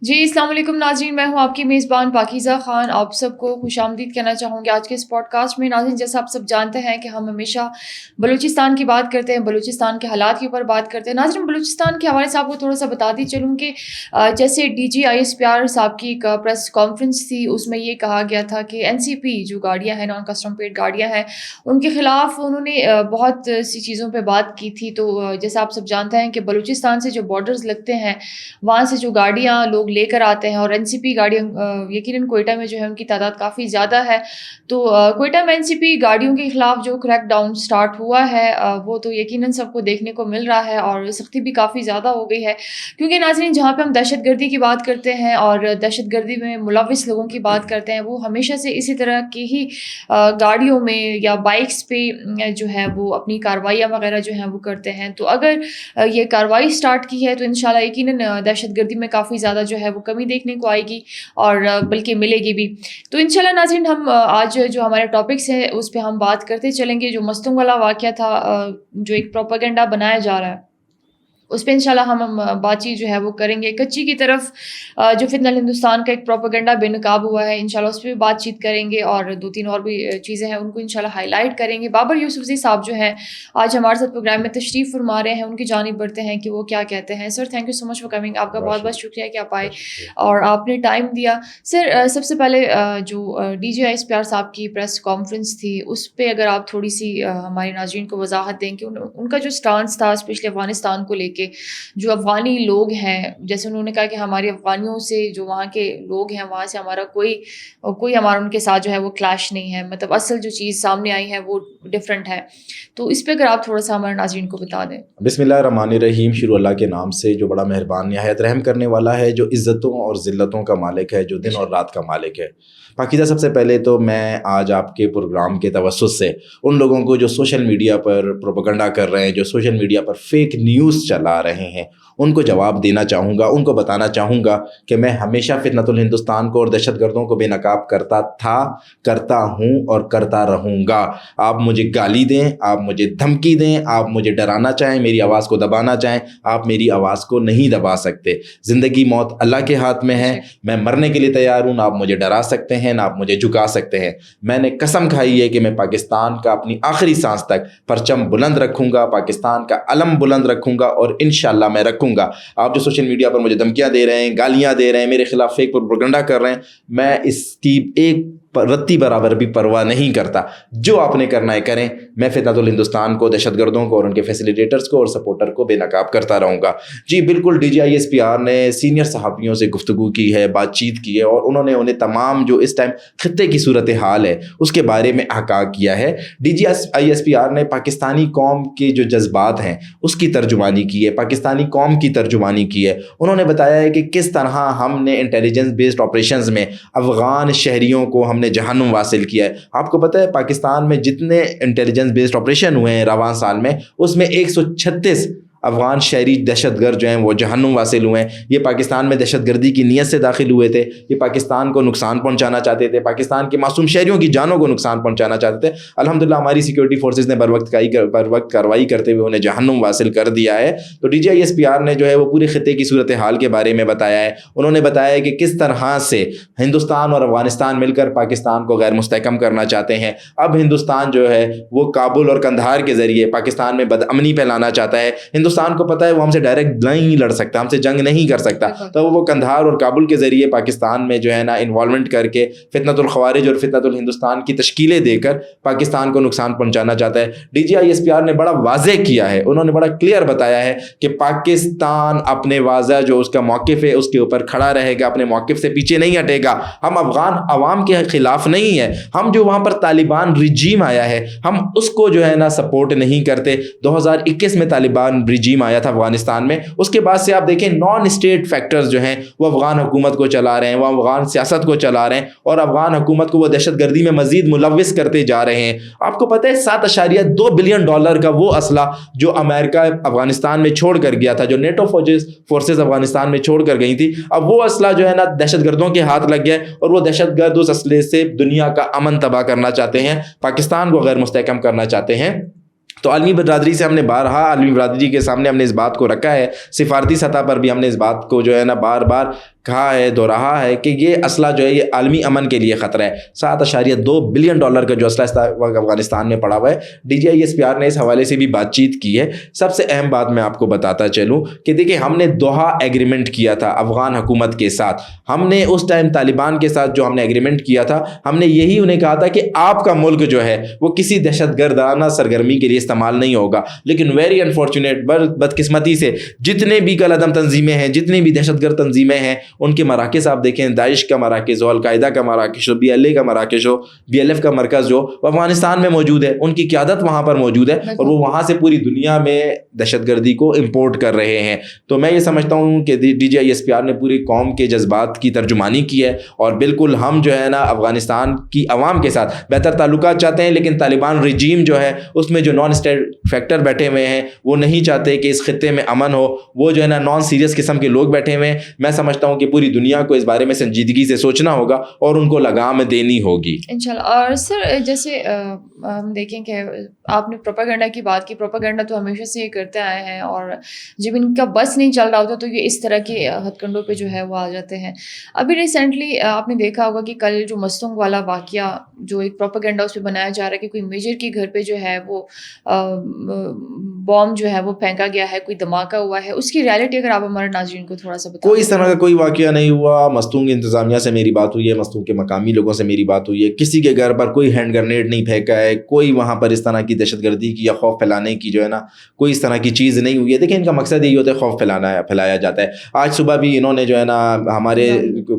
جی السلام علیکم ناظرین، میں ہوں آپ کی میزبان پاکیزہ خان. آپ سب کو خوش آمدید کہنا چاہوں گی آج کے اس پوڈ کاسٹ میں. ناظرین، جیسا آپ سب جانتے ہیں کہ ہم ہمیشہ بلوچستان کی بات کرتے ہیں، بلوچستان کے حالات کے اوپر بات کرتے ہیں. ناظرین، بلوچستان کے حوالے سے آپ کو تھوڑا سا بتاتی چلوں کہ جیسے D G I S P R صاحب کی ایک پریس کانفرنس تھی، اس میں یہ کہا گیا تھا کہ این سی پی جو گاڑیاں ہیں، نان کسٹم پیڈ گاڑیاں ہیں، ان کے خلاف انہوں نے بہت سی چیزوں پہ بات کی تھی. تو جیسا آپ سب جانتے ہیں کہ بلوچستان سے جو بارڈرز لگتے ہیں، وہاں سے جو گاڑیاں لوگ لے کر آتے ہیں، اور این سی پی گاڑیاں یقیناً کوئٹہ میں جو ہے ان کی تعداد کافی زیادہ ہے. تو کوئٹہ میں این سی پی گاڑیوں کے خلاف جو کریک ڈاؤن سٹارٹ ہوا ہے وہ تو یقیناً سب کو دیکھنے کو مل رہا ہے، اور سختی بھی کافی زیادہ ہو گئی ہے. کیونکہ ناظرین، جہاں پہ ہم دہشت گردی کی بات کرتے ہیں اور دہشت گردی میں ملوث لوگوں کی بات کرتے ہیں، وہ ہمیشہ سے اسی طرح کی ہی گاڑیوں میں یا بائکس پہ جو ہے وہ اپنی کارروائیاں وغیرہ جو ہیں وہ کرتے ہیں. تو اگر یہ کارروائی سٹارٹ کی ہے تو انشاءاللہ یقیناً دہشت گردی میں کافی زیادہ جو ہے وہ کمی دیکھنے کو آئے گی، اور بلکہ ملے گی بھی. تو انشاءاللہ ناظرین، ہم آج جو ہمارے ٹاپکس ہیں اس پہ ہم بات کرتے چلیں گے. جو مستنگ والا واقعہ تھا، جو ایک پروپیگنڈا بنایا جا رہا ہے، اس پہ انشاءاللہ ہم بات چیت جو ہے وہ کریں گے. کچی کی طرف جو فتنہ ہندوستان کا ایک پروپیگنڈا بے نقاب ہوا ہے، انشاءاللہ اس پہ بھی بات چیت کریں گے، اور دو تین اور بھی چیزیں ہیں ان کو انشاءاللہ ہائی لائٹ کریں گے. بابر یوسفزئی صاحب جو ہیں آج ہمارے ساتھ پروگرام میں تشریف فرما رہے ہیں، ان کی جانب بڑھتے ہیں کہ وہ کیا کہتے ہیں. Sir, thank you so much for coming. آپ کا بہت بہت شکریہ کہ آپ آئے اور آپ نے ٹائم دیا. سر، سب سے پہلے جو D G I S P R صاحب کی پریس کانفرنس تھی، اس پہ اگر آپ تھوڑی سی ہمارے ناظرین کو وضاحت دیں کہ ان کا جو سٹانس تھا اسپیشلی افغانستان کو لے کے. جو افغانی لوگ ہیں، جیسے انہوں نے کہا کہ ہمارے افغانیوں سے جو وہاں کے لوگ ہیں، وہاں سے ہمارا کوئی ہمارا ان کے ساتھ جو ہے وہ کلیش نہیں ہے، مطلب اصل جو چیز سامنے آئی ہے وہ ڈفرینٹ ہے. تو اس پہ اگر آپ تھوڑا سا ہمارے ناظرین کو بتا دیں. بسم اللہ الرحمن الرحیم. شروع اللہ کے نام سے جو بڑا مہربان نہایت رحم کرنے والا ہے، جو عزتوں اور ذلتوں کا مالک ہے، جو دن اور رات کا مالک ہے. پاکیزہ، سب سے پہلے تو میں آج آپ کے پروگرام کے توسط سے ان لوگوں کو جو سوشل میڈیا پر پروپیگنڈا کر رہے ہیں، جو سوشل میڈیا پر فیک نیوز چلا رہے ہیں، ان کو جواب دینا چاہوں گا. ان کو بتانا چاہوں گا کہ میں ہمیشہ فتنۃ الہندوستان کو اور دہشت گردوں کو بے نقاب کرتا تھا، کرتا ہوں اور کرتا رہوں گا. آپ مجھے گالی دیں، آپ مجھے دھمکی دیں، آپ مجھے ڈرانا چاہیں، میری آواز کو دبانا چاہیں، آپ میری آواز کو نہیں دبا سکتے. زندگی موت اللہ کے ہاتھ میں ہے. میں مرنے کے لیے تیار ہوں. نہ آپ مجھے ڈرا سکتے ہیں، نہ آپ مجھے جھکا سکتے ہیں. میں نے قسم کھائی ہے کہ میں پاکستان کا اپنی آخری سانس تک پرچم بلند رکھوں گا، پاکستان کا علم بلند رکھوں گا، اور انشاءاللہ میں رکھوں گا. آپ جو سوشل میڈیا پر مجھے دھمکیاں دے رہے ہیں، گالیاں دے رہے ہیں، میرے خلاف فیک پروپیگنڈا کر رہے ہیں، میں اس کی ایک رتی برابر بھی پرواہ نہیں کرتا. جو آپ نے کرنا ہے کریں. میں فتنۃ الہندوستان کو، دہشت گردوں کو اور ان کے فیسیلیٹیٹرز کو اور سپورٹر کو بے نقاب کرتا رہوں گا. جی بالکل، D G I S P R نے سینئر صحافیوں سے گفتگو کی ہے، بات چیت کی ہے، اور انہوں نے انہیں تمام جو اس ٹائم خطے کی صورتحال ہے اس کے بارے میں آگاہ کیا ہے. D G I S P R نے پاکستانی قوم کے جو جذبات ہیں اس کی ترجمانی کی ہے، پاکستانی قوم کی ترجمانی کی ہے. انہوں نے بتایا ہے کہ کس طرح ہم نے انٹیلیجنس بیسڈ آپریشنز میں افغان شہریوں کو ہم نے جہنم واصل کیا ہے. آپ کو پتہ ہے پاکستان میں جتنے انٹیلیجنس بیسڈ آپریشن ہوئے ہیں رواں سال میں، اس میں 136 افغان شہری دہشت گرد جو ہیں وہ جہنم واصل ہوئے ہیں. یہ پاکستان میں دہشت گردی کی نیت سے داخل ہوئے تھے. یہ پاکستان کو نقصان پہنچانا چاہتے تھے، پاکستان کے معصوم شہریوں کی جانوں کو نقصان پہنچانا چاہتے تھے. الحمدللہ ہماری سیکورٹی فورسز نے بر وقت کارروائی کرتے ہوئے انہیں جہنم واصل کر دیا ہے. تو D G I S P R نے جو ہے وہ پورے خطے کی صورتحال کے بارے میں بتایا ہے. انہوں نے بتایا کہ کس طرح سے ہندوستان اور افغانستان مل کر پاکستان کو غیر مستحکم کرنا چاہتے ہیں. اب ہندوستان جو ہے وہ کابل اور قندھار کے ذریعے پاکستان میں بدامنی پھیلانا چاہتا ہے. ہندوستان کو پتہ ہے وہ ہم سے ڈائریکٹ نہیں لڑ سکتا، ہم سے جنگ نہیں کر سکتا، تو وہ قندھار اور کابل کے ذریعے پاکستان میں جو ہے نا انوالومنٹ کر کے فتنۃ الخوارج اور فتنۃ الہندوستان کی تشکیلیں دے کر پاکستان کو نقصان پہنچانا چاہتا ہے. D G I S P R نے بڑا واضح کیا ہے، انہوں نے بڑا کلیئر بتایا ہے کہ پاکستان اپنے واضح جو اس کا موقف ہے اس کے اوپر کھڑا رہے گا، اپنے موقف سے پیچھے نہیں ہٹے گا. ہم افغان عوام کے خلاف نہیں ہیں. ہم جو وہاں پر طالبان رجیم آیا ہے ہم اس کو جو ہے نا سپورٹ نہیں کرتے. 2021 میں طالبان رجیم آیا تھا افغانستان میں، اس کے بعد سے آپ دیکھیں نان اسٹیٹ فیکٹرز جو ہیں وہ افغان حکومت کو چلا رہے ہیں، وہ افغان سیاست کو چلا رہے ہیں، اور افغان حکومت کو وہ دہشت گردی میں مزید ملوث کرتے جا رہے ہیں. آپ کو پتہ ہے $7.2 بلین کا وہ اسلحہ جو امریکہ افغانستان میں چھوڑ کر گیا تھا، جو نیٹو فورسز افغانستان میں چھوڑ کر گئی تھی، اب وہ اسلحہ جو ہے نا دہشت گردوں کے ہاتھ لگ گیا ہے، اور وہ دہشت گرد اس اسلحے سے دنیا کا امن تباہ کرنا چاہتے ہیں، پاکستان کو غیر مستحکم کرنا چاہتے ہیں. تو عالمی برادری سے ہم نے بارہا عالمی برادری کے سامنے ہم نے اس بات کو رکھا ہے، سفارتی سطح پر بھی ہم نے اس بات کو جو ہے نا بار بار کہا ہے دوہرایا ہے کہ یہ اسلحہ جو ہے یہ عالمی امن کے لیے خطرہ ہے. $7.2 بلین کا جو اسلحہ افغانستان میں پڑا ہوا ہے. DGISPR نے اس حوالے سے بھی بات چیت کی ہے. سب سے اہم بات میں آپ کو بتاتا چلوں کہ دیکھیں ہم نے دوحہ ایگریمنٹ کیا تھا افغان حکومت کے ساتھ. ہم نے اس ٹائم طالبان کے ساتھ جو ہم نے ایگریمنٹ کیا تھا, ہم نے یہی انہیں کہا تھا کہ آپ کا ملک جو ہے وہ کسی دہشت گردانہ سرگرمی کے لیے استعمال نہیں ہوگا. لیکن ویری انفارچونیٹ, بدقسمتی سے جتنے بھی کل عدم تنظیمیں ہیں, جتنے بھی دہشت گرد تنظیمیں ہیں, ان کے مراکز آپ دیکھیں, داعش کا مراکز ہو, القاعدہ کا مراکز ہو, BLA کا مراکز ہو, BLF کا مرکز جو افغانستان میں موجود ہے, ان کی قیادت وہاں پر موجود ہے اور وہ وہاں سے پوری دنیا میں دہشت گردی کو امپورٹ کر رہے ہیں. تو میں یہ سمجھتا ہوں کہ DGISPR نے پوری قوم کے جذبات کی ترجمانی کی ہے اور بالکل ہم جو ہے نا افغانستان کی عوام کے ساتھ بہتر تعلقات چاہتے ہیں, لیکن طالبان رجیم جو ہے اس میں جو نان اسٹیٹ فیکٹر بیٹھے ہوئے ہیں وہ نہیں چاہتے کہ اس خطے میں امن ہو. وہ جو ہے نا نان سیریس قسم کے لوگ بیٹھے ہوئے ہیں. میں سمجھتا ہوں کہ پوری دنیا کو اس بارے میں سنجیدگی سے سوچنا ہوگا اور ان کو لگام دینی ہوگی انشاءاللہ. اور سر جیسے ہم دیکھیں کہ آپ نے پروپیگنڈا کی بات کی, پروپیگنڈا تو ہمیشہ سے یہ کرتے آئے ہیں اور جب ان کا بس نہیں چل رہا ہوتا تو یہ اس طرح کے ہتھ کنڈوں پہ جو ہے وہ آ جاتے ہیں. ابھی ریسنٹلی آپ نے دیکھا ہوگا کہ کل جو مستونگ والا واقعہ جو ایک پروپیگنڈا اس پہ بنایا جا رہا ہے کہ کوئی میجر کے گھر پہ جو ہے وہ بام جو ہے وہ پھینکا گیا ہے, کوئی دھماکہ ہوا ہے, اس کی ریالٹی اگر آپ ہمارے ناظرین کو تھوڑا سا بتائیں. کوئی اس طرح کا کوئی واقعہ نہیں ہوا. مستونگ انتظامیہ سے میری بات ہوئی ہے, مستونگ کے مقامی لوگوں سے میری بات ہوئی ہے, کسی کے گھر پر کوئی ہینڈ گرنیڈ نہیں پھینکا ہے, کوئی وہاں پر اس طرح کی دہشت گردی کی یا خوف پھیلانے کی جو ہے نا کوئی اس طرح کی چیز نہیں ہوئی ہے. دیکھیں ان کا مقصد یہی ہوتا ہے خوف پھیلایا جاتا ہے. آج صبح بھی انہوں نے جو ہے نا ہمارے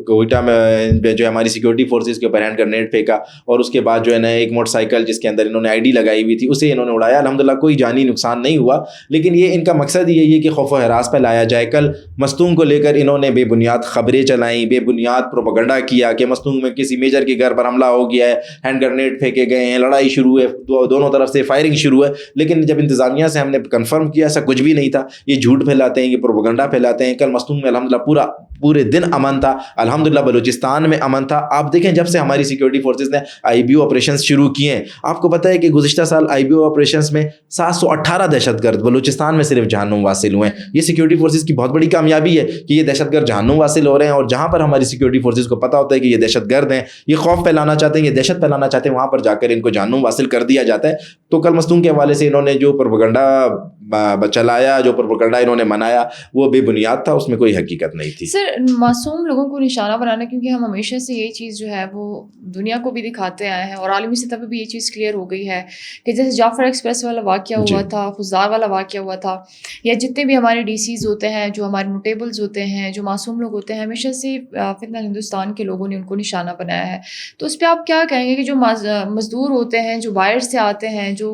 کوئٹہ میں جو ہے ہماری سیکورٹی فورسز کے اوپر ہینڈ گرنیڈ پھینکا اور اس کے بعد جو ہے نا ایک موٹر سائیکل جس کے اندر انہوں نے ID لگائی ہوئی تھی اسے انہوں نے اڑایا. الحمدللہ کوئی جانی نقصان نہیں ہوا, لیکن یہ ان کا مقصد یہی ہے کہ خوف و ہراس پھیلایا جائے. کل مستونگ کو لے کر انہوں نے بے بنیاد خبریں چلائیں, بے بنیاد پروپیگنڈا کیا کہ مستونگ میں کسی میجر کے گھر پر حملہ ہو گیا ہے, ہینڈ گرنیڈ پھینکے گئے ہیں, لڑائی شروع ہے, دونوں طرف سے فائرنگ شروع ہے. لیکن جب انتظامیہ سے ہم نے کنفرم کیا ایسا کچھ بھی نہیں تھا. یہ جھوٹ پھیلاتے ہیں, یہ پروپیگنڈا پھیلاتے ہیں. کل مستونگ میں الحمدللہ پورے دن امن تھا, الحمدللہ بلوچستان میں امن تھا. آپ دیکھیں جب سے ہماری سیکورٹی فورسز نے IBO آپریشنز شروع کیے ہیں, آپ کو پتہ ہے کہ گزشتہ سال IBO آپریشنز میں 718 دہشت گرد بلوچستان میں صرف جہنم واصل ہوئے ہیں. یہ سیکورٹی فورسز کی بہت بڑی کامیابی ہے کہ یہ دہشت گرد جہنم واصل ہو رہے ہیں, اور جہاں پر ہماری سیکورٹی فورسز کو پتہ ہوتا ہے کہ یہ دہشت گرد ہیں, یہ خوف پھیلانا چاہتے ہیں, یہ دہشت پھیلانا چاہتے ہیں, وہاں پر جا کر ان کو جہنم واصل کر دیا جاتا ہے. تو کل مستونگ کے حوالے سے انہوں نے جو پروپیگنڈا چلایا, جو پروپیگنڈا انہوں نے منایا, وہ بے بنیاد تھا, اس میں کوئی حقیقت نہیں تھی. سر معصوم لوگوں کو نشانہ بنانا, کیونکہ ہم ہمیشہ سے یہ چیز جو ہے وہ دنیا کو بھی دکھاتے آئے ہیں اور عالمی سطح پہ بھی یہ چیز کلیئر ہو گئی ہے کہ جیسے جعفر ایکسپریس والا واقعہ ہوا تھا, خزدار والا واقعہ ہوا تھا, یا جتنے بھی ہمارے DCs ہوتے ہیں, جو ہمارے نوٹیبلز ہوتے ہیں, جو معصوم لوگ ہوتے ہیں, ہمیشہ سے فتنہ ہندوستان کے لوگوں نے ان کو نشانہ بنایا ہے. تو اس پہ آپ کیا کہیں گے کہ جو مزدور ہوتے ہیں, جو باہر سے آتے ہیں, جو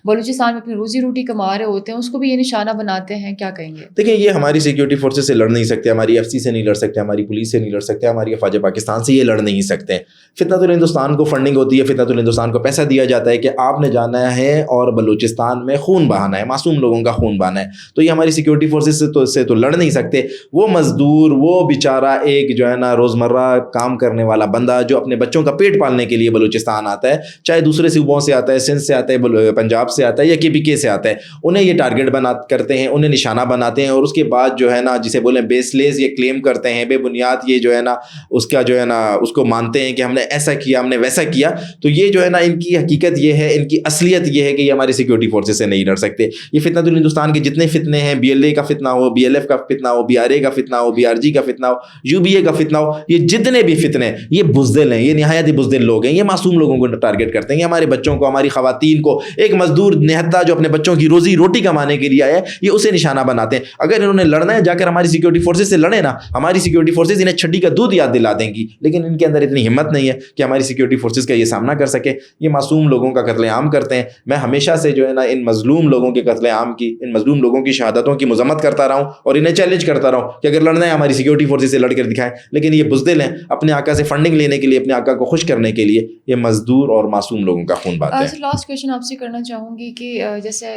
بلوچستان میں اپنی روزی روٹی کما رہے ہوتے ہیں, اس کو بھی یہ نشانہ بناتے ہیں, کیا کہیں گے؟ دیکھیں یہ ہماری سیکورٹی فورسز سے لڑ نہیں سکتے, ہماری FC سے نہیں لڑ سکتے, ہماری پولیس سے نہیں لڑ سکتے, ہماری افواج پاکستان سے یہ لڑ نہیں سکتے. فتنۃ الہندوستان کو فنڈنگ ہوتی ہے, فتنۃ الہندوستان کو پیسہ دیا جاتا ہے کہ آپ نے جانا ہے اور بلوچستان میں خون بہانا ہے, معصوم لوگوں کا خون بہانا ہے. تو یہ ہماری سیکورٹی فورسز سے تو لڑ نہیں سکتے. وہ مزدور, وہ بیچارہ ایک جو ہے نا روزمرہ کام کرنے والا بندہ جو اپنے بچوں کا پیٹ پالنے کے لیے بلوچستان آتا ہے, چاہے دوسرے صوبوں سے آتا ہے, سندھ سے آتا ہے, پنجاب سے آتا ہے یا KPK سے آتا ہے, انہیں یہ ٹارگٹ کرتے ہیں, انہیں نشانہ بناتے ہیں, اور اس کے بعد جو ہے نا جسے بولیں بیس لیس یہ کلیم کرتے ہیں, بے بنیاد یہ جو ہے نا اس کا جو ہے نا اس کو مانتے ہیں کہ ہم نے ایسا کیا, ہم نے ویسا کیا. تو یہ جو ہے نا ان کی حقیقت یہ ہے, ان کی اصلیت یہ ہے کہ یہ ہماری سیکورٹی فورسز سے نہیں لڑ سکتے. یہ فتنۃ الہندوستان کے جتنے فتنے ہیں, BLA کا فتنہ ہو, BLF کا فتنہ ہو, BRA کا فتنہ ہو, BRG کا فتنہ ہو, UBA کا فتنہ ہو, یہ جتنے بھی فتنے یہ بزدل ہیں, یہ نہایت ہی بزدل لوگ ہیں, یہ معصوم لوگوں کو ٹارگٹ کرتے ہیں, یہ ہمارے بچوں کو, ہماری خواتین کو, ایک مزدور نہتا جو اپنے بچوں کی روزی روٹی کمانے کے لیے آیا ہے, یہ اسے نشانہ بناتے ہیں. اگر انہوں نے لڑنا ہے جا کر ہماری سیکورٹی فورسز سے لڑے نا, ہماری سیکورٹی فورسز انہیں چھٹی کا دودھ یاد دلا دیں گی, لیکن ان کے اندر اتنی ہمت نہیں ہے کہ ہماری سیکورٹی فورسز کا یہ سامنا کر سکے. یہ معصوم لوگوں کا قتل عام کرتے ہیں. میں ہمیشہ سے جو ہے نا ان مظلوم لوگوں کے قتل عام کی, ان مظلوم لوگوں کی شہادتوں کی مذمت کرتا رہا ہوں اور انہیں چیلنج کرتا رہا ہوں کہ اگر لڑنا ہے ہماری سیکورٹی فورسز سے لڑ کر دکھائیں. لیکن یہ بزدل ہیں, اپنے آقا سے فنڈنگ لینے کے لیے, اپنے آقا کو خوش کرنے کے لیے یہ مزدور اور معصوم لوگوں کا خون بہاتے ہیں. لاسٹ کویشچن آپ سے کرنا چاہوں گی کہ جیسے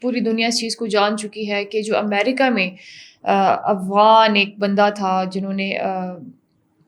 پوری دنیا اس چیز کو جان چکی ہے کہ جو امریکہ میں افغان ایک بندہ تھا جنہوں نے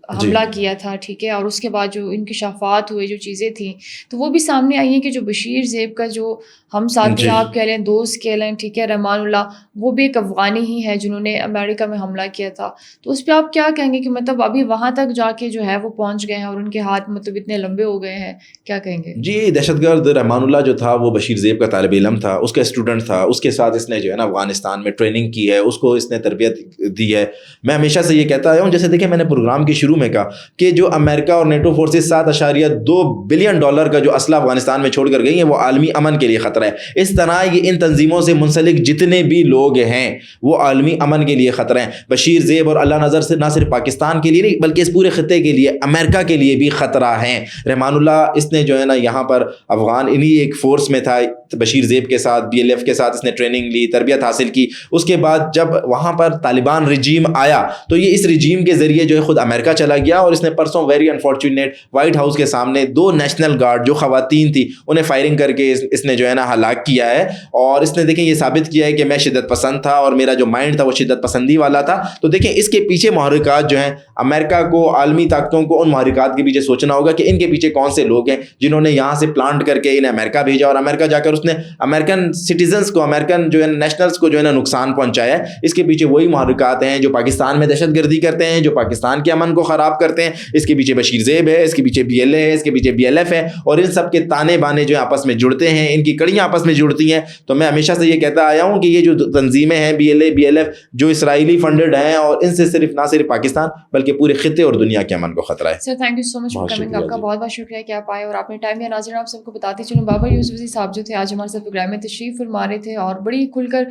حملہ کیا تھا, ٹھیک ہے, اور اس کے بعد جو انکشافات ہوئے, جو چیزیں تھیں, تو وہ بھی سامنے آئی ہیں کہ جو بشیر زیب کا جو ہم ساتھی آپ کہہ لیں, دوست کہہ لیں, ٹھیک ہے, رحمان اللہ, وہ بھی ایک افغانی ہی ہے جنہوں نے امریکہ میں حملہ کیا تھا. تو اس پہ آپ کیا کہیں گے کہ مطلب ابھی وہاں تک جا کے جو ہے وہ پہنچ گئے ہیں اور ان کے ہاتھ مطلب اتنے لمبے ہو گئے ہیں, کیا کہیں گے؟ جی, دہشت گرد رحمان اللہ جو تھا وہ بشیر زیب کا طالب علم تھا, اس کا اسٹوڈنٹ تھا, اس کے ساتھ اس نے جو ہے نا افغانستان میں ٹریننگ کی ہے, اس کو اس نے تربیت دی ہے. میں ہمیشہ سے یہ کہتا آیا ہوں, جیسے دیکھیں میں نے پروگرام کے شروع میں کہا کہ جو امریکہ اور نیٹو فورسز $7.2 بلین کا جو اسلحہ افغانستان میں چھوڑ کر گئی ہیں وہ عالمی امن کے لیے خطرہ ہے. اس طرح یہ ان تنظیموں سے منسلک جتنے بھی لوگ ہیں وہ عالمی امن کے لیے خطرہ ہیں. بشیر زیب اور اللہ نظر سے نہ صرف پاکستان کے لیے نہیں بلکہ اس پورے خطے کے لیے, امریکہ کے لیے بھی خطرہ ہیں. رحمان اللہ اس نے جو ہے نا یہاں پر افغان انہی ایک فورس میں تھا, بشیر زیب کے ساتھ BLF کے ساتھ اس نے ٹریننگ لی, تربیت حاصل کی. اس کے بعد جب وہاں پر طالبان رجیم آیا تو یہ اس رجیم کے ذریعے جو ہے خود امریکہ چلا گیا, اور اس نے پرسوں ویری انفارچونیٹ وائٹ ہاؤس کے سامنے 2 نیشنل گارڈ جو خواتین تھی انہیں فائرنگ کر کے اس نے جو ہے نا ہلاک کیا ہے. اور اس نے دیکھیں یہ ثابت کیا ہے کہ میں شدت پسند تھا اور میرا جو مائنڈ تھا وہ شدت پسندی والا تھا. تو دیکھیں اس کے پیچھے محرکات جو ہیں, امریکہ کو, عالمی طاقتوں کو ان محرکات کے پیچھے سوچنا ہوگا کہ ان کے پیچھے کون سے لوگ ہیں جنہوں نے یہاں سے پلانٹ کر کے انہیں امریکہ بھیجا, اور امریکہ جا کر اس نے امریکن سٹیزنس کو, امریکن جو ہے نیشنلز کو جو ہے نا نقصان پہنچایا ہے. اس کے پیچھے وہی محرکات ہیں جو پاکستان میں دہشت گردی کرتے ہیں, جو پاکستان کے امن کو خراب کرتے ہیں. اس کے پیچھے بشیر زیب ہے, اس کے پیچھے BLA ہے, اس کے پیچھے BLF ہے, اور ان سب کے تانے بانے جو آپس میں جڑتے ہیں, ان کی کڑیاں آپس میں جڑتی ہیں. تو میں ہمیشہ سے یہ کہتا آیا ہوں کہ یہ جو تنظیمیں ہیں BLA BLF جو اسرائیلی فنڈڈ ہیں, اور ان سے صرف نہ صرف پاکستان بلکہ پورے خطے اور دنیا کے امن کو خطرہ ہے. سر thank you so much for coming, آپ کا بہت بہت شکریہ کہ آپ آئے اور آپ نے ٹائم دیا. ناظرین آپ سب کو بتاتے چلوں بابر یوسفزئی صاحب جو تھے آج ہمارے ساتھ پروگرام میں تشریف فرما رہے تھے, اور بڑی کھل کر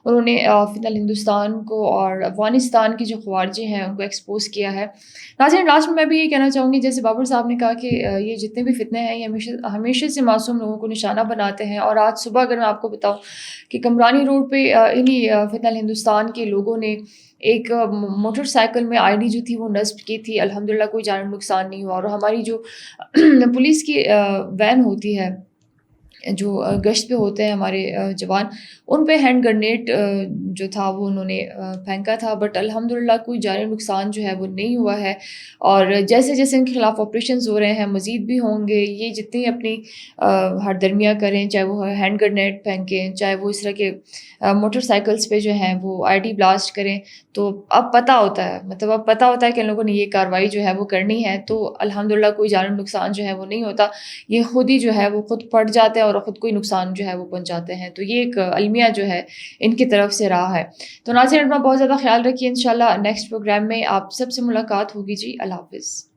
انہوں نے فتنہ ہندوستان کو اور افغانستان کی جو خوارجیں ہیں ان کو ایکسپوز کیا ہے. ناظرین لاسٹ میں میں بھی یہ کہنا چاہوں گی, جیسے بابر صاحب نے کہا کہ یہ جتنے بھی فتنے ہیں یہ ہمیشہ سے معصوم لوگوں کو نشانہ بناتے ہیں. اور آج صبح اگر میں آپ کو بتاؤں کہ کمرانی روڈ پہ انہی فتنہ ہندوستان کے لوگوں نے ایک موٹر سائیکل میں ID جو تھی وہ نصب کی تھی, الحمدللہ کوئی جان نقصان نہیں ہوا. اور ہماری جو پولیس کی وین ہوتی ہے, جو گشت پہ ہوتے ہیں ہمارے جوان, ان پہ ہینڈ گرنیڈ جو تھا وہ انہوں نے پھینکا تھا, بٹ الحمدللہ کوئی جانی نقصان جو ہے وہ نہیں ہوا ہے. اور جیسے جیسے ان کے خلاف آپریشنز ہو رہے ہیں مزید بھی ہوں گے. یہ جتنی اپنی ہر درمیاں کریں, چاہے وہ ہینڈ گرنیڈ پھینکیں, چاہے وہ اس طرح کے موٹر سائیکلس پہ جو ہیں وہ ID بلاسٹ کریں, تو اب پتہ ہوتا ہے, مطلب اب پتہ ہوتا ہے کہ ان لوگوں نے یہ کارروائی جو ہے وہ کرنی ہے. تو الحمدللہ کوئی جان نقصان جو ہے وہ نہیں ہوتا, یہ خود ہی جو ہے وہ خود پڑ جاتے ہیں اور خود کوئی نقصان جو ہے وہ پہنچاتے ہیں. تو یہ ایک المیہ جو ہے ان کی طرف سے رہا ہے. تو ناظرین اپنا بہت زیادہ خیال رکھیے, انشاءاللہ نیکسٹ پروگرام میں آپ سب سے ملاقات ہوگی. جی اللہ حافظ.